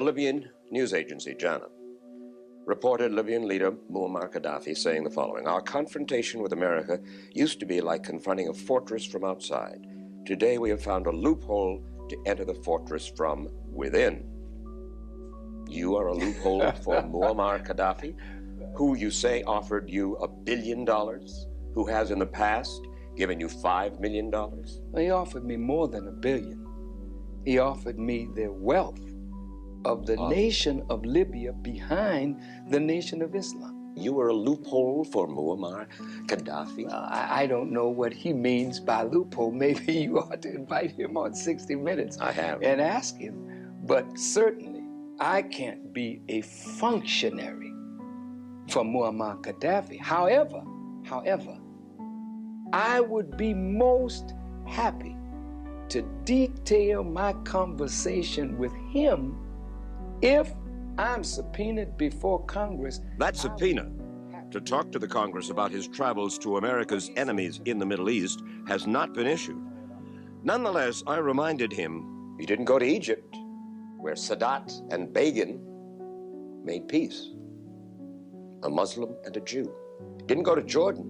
Libyan news agency, JANA, reported Libyan leader Muammar Gaddafi saying the following: "Our confrontation with America used to be like confronting a fortress from outside. Today we have found a loophole to enter the fortress from within." You are a loophole for Muammar Gaddafi, who you say offered you $1 billion, who has in the past given you $5 million? Well, he offered me more than $1 billion. He offered me the wealth of the nation of Libya behind the Nation of Islam. You were a loophole for Muammar Gaddafi? I don't know what he means by loophole. Maybe you ought to invite him on 60 Minutes. I have. And ask him. But certainly, I can't be a functionary for Muammar Gaddafi. However, I would be most happy to detail my conversation with him if I'm subpoenaed before Congress. That subpoena to talk to the Congress about his travels to America's enemies in the Middle East has not been issued. Nonetheless, I reminded him he didn't go to Egypt, where Sadat and Begin made peace, a Muslim and a Jew. He didn't go to Jordan,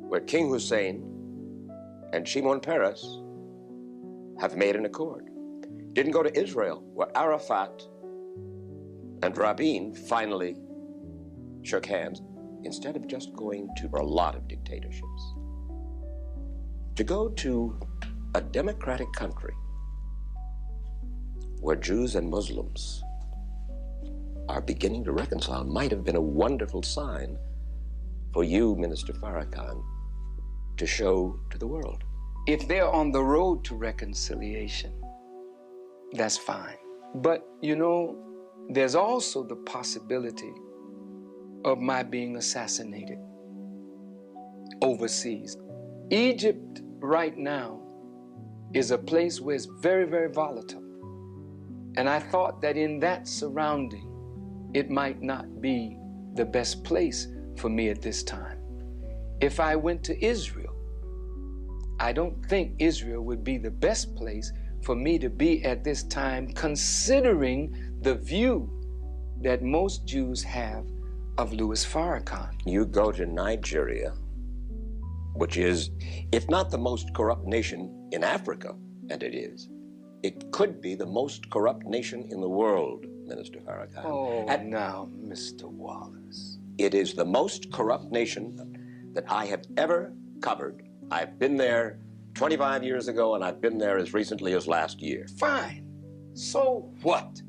where King Hussein and Shimon Peres have made an accord. Didn't go to Israel, where Arafat and Rabin finally shook hands, instead of just going to a lot of dictatorships. To go to a democratic country where Jews and Muslims are beginning to reconcile might have been a wonderful sign for you, Minister Farrakhan, to show to the world. If they're on the road to reconciliation, that's fine. But, you know, there's also the possibility of my being assassinated overseas. Egypt right now is a place where it's very, very volatile. And I thought that in that surrounding, it might not be the best place for me at this time. If I went to Israel, I don't think Israel would be the best place for me to be at this time, considering the view that most Jews have of Louis Farrakhan. You go to Nigeria, which is, if not the most corrupt nation in Africa, and it is, it could be the most corrupt nation in the world, Minister Farrakhan. Oh, now, Mr. Wallace. It is the most corrupt nation that I have ever covered. I've been there 25 years ago, and I've been there as recently as last year. Fine. So what?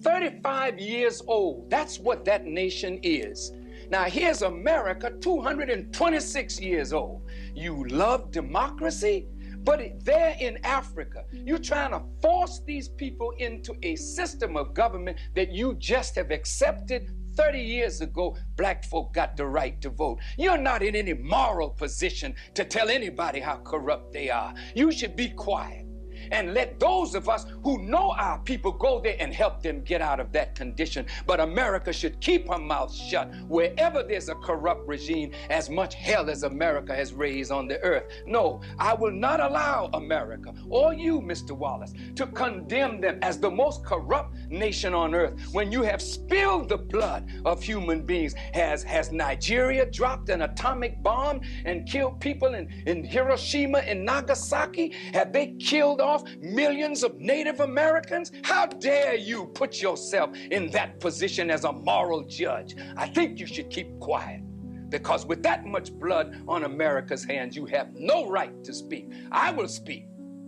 35 years old. That's what that nation is. Now, here's America, 226 years old. You love democracy, but there in Africa, you're trying to force these people into a system of government that you just have accepted. 30 years ago, black folk got the right to vote. You're not in any moral position to tell anybody how corrupt they are. You should be quiet and let those of us who know our people go there and help them get out of that condition. But America should keep her mouth shut wherever there's a corrupt regime, as much hell as America has raised on the earth. No, I will not allow America or you, Mr. Wallace, to condemn them as the most corrupt nation on earth when you have spilled the blood of human beings. Has Nigeria dropped an atomic bomb and killed people in Hiroshima and Nagasaki? Have they killed off millions of Native Americans? How dare you put yourself in that position as a moral judge? I think you should keep quiet, because with that much blood on America's hands, you have no right to speak. I will speak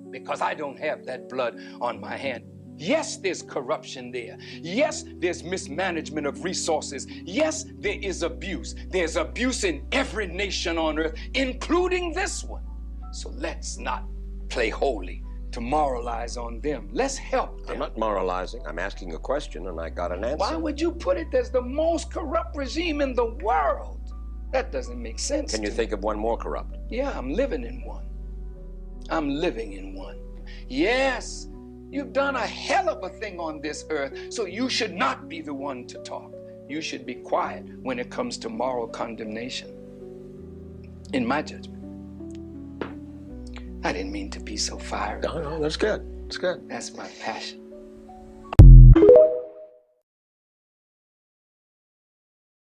because I don't have that blood on my hand. Yes, there's corruption there. Yes, there's mismanagement of resources. Yes, there is abuse. There's abuse in every nation on earth, including this one. So let's not play holy to moralize on them. Let's help them. I'm not moralizing. I'm asking a question, and I got an answer. Why would you put it as the most corrupt regime in the world? That doesn't make sense. Can you think of one more corrupt? Yeah, I'm living in one. I'm living in one. Yes, you've done a hell of a thing on this earth, so you should not be the one to talk. You should be quiet when it comes to moral condemnation, in my judgment. I didn't mean to be so fiery. No, that's good. It's good. That's my passion.